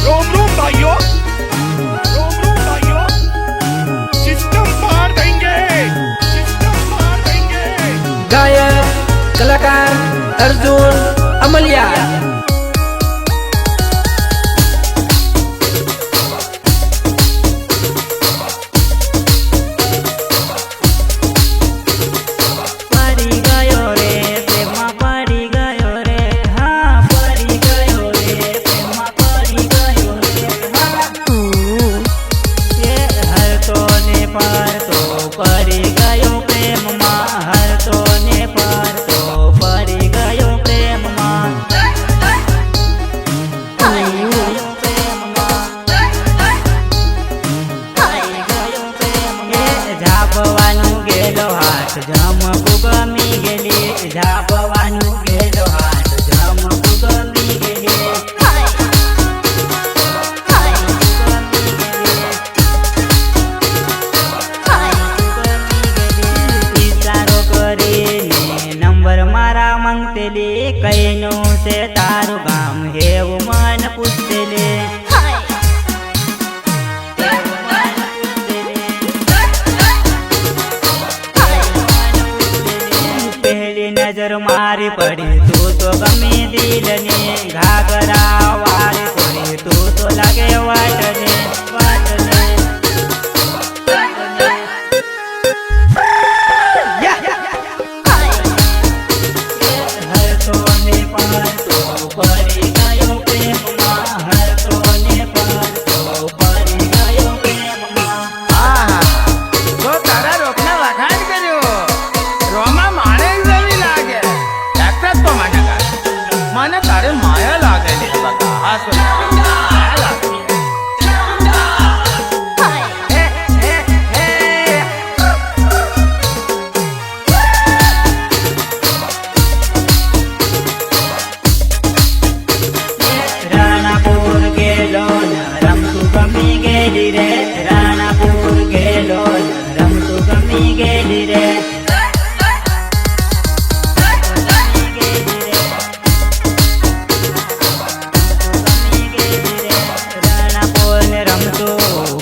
रोम रोम भाइयों, रोम रोम भाइयों, सिस्टम मार देंगे, सिस्टम मार देंगे। गायक कलाकार अर्जुन अमलिया। झापवानु गेलो हात झमकू गमी गेली, झापवानु गेलो हात झमकू गमी गेली, इशारो કરીને નંબર મારા માંગતેલી, કઈનું છે તારું ગામ હેવું મન પૂછતેલી, नजर मारी पड़ी तू तो गमी दिलने, घाघरा वारी पड़ी तू तो लगे वाटने वाटने। हर तोने पर तो पड़ी गयो प्रेम मां, हर तोने पर तो पड़ी गयो प्रेम मां। हाँ तो तारा रोकना वखाण કર્યો રોમા માણે મને તારે માયા લાગેલી બકા આ શું માયા લાગેલી રાણાપુર ગેલો રમતું ગમી ગેલી રે, રાણાપુર ગેલો રમતું ગમી ગેલી રે,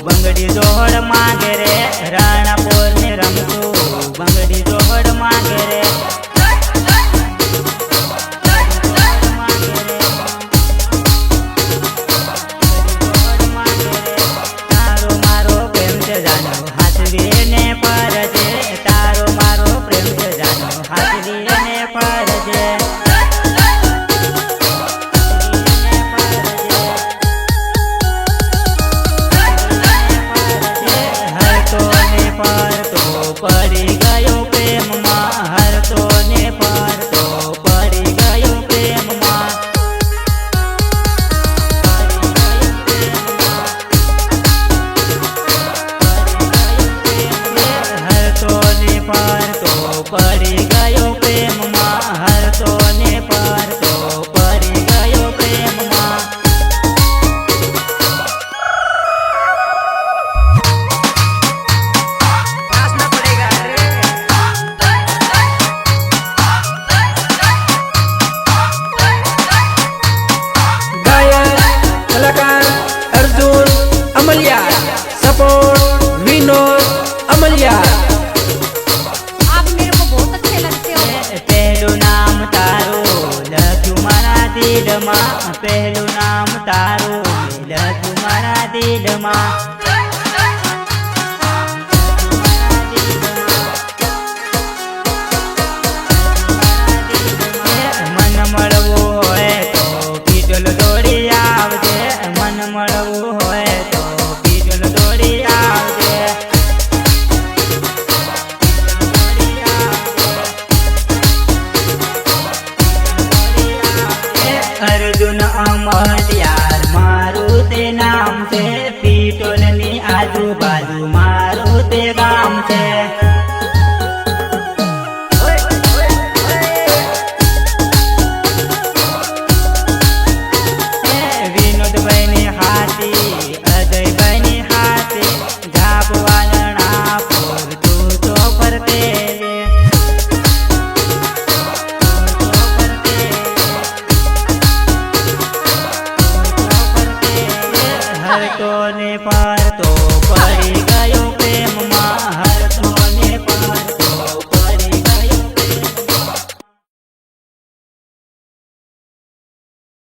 બંગડી જોહડ માંગે રે, રાણાપુર ને રમતું બંગડી જોહડ માંગે રે, તારો મારો પ્રેમ છે જાનો હાથવી ને પરજે, તારો મારો પ્રેમ છે જાનો હાથવી ને પરજે, પડી ગયો પ્રેમમાં, હર તોને પર તો પડી ગયો પ્રેમમાં, હર તોને પર તો પડી ગયો પ્રેમમાં, હર તોને પર તો પડી ગયો પ્રેમમાં। कलाकार अर्जुन अमलिया, सपोर्ट विनोद अमलिया। आप मेरे को बहुत अच्छे लगते हो। पहलू नाम तारो लख्यू मारा दिल मां, पहलू नाम तारो लख्यू मारा दिल मां, मन મળવું હોય તો પીટલ દોડી આવજે, મન મળવું હોય તો પીટલ દોડી આવજે, अर्जुन अमलियार मारू ते नाम से, पीटोल नी आजू बाजू मारू ते गाम से, विनोद बनी हाथी अजय बनी हाथी, झापवाना पोर तू तो परते હરતો ને પારતો પડી ગયો પ્રેમમાં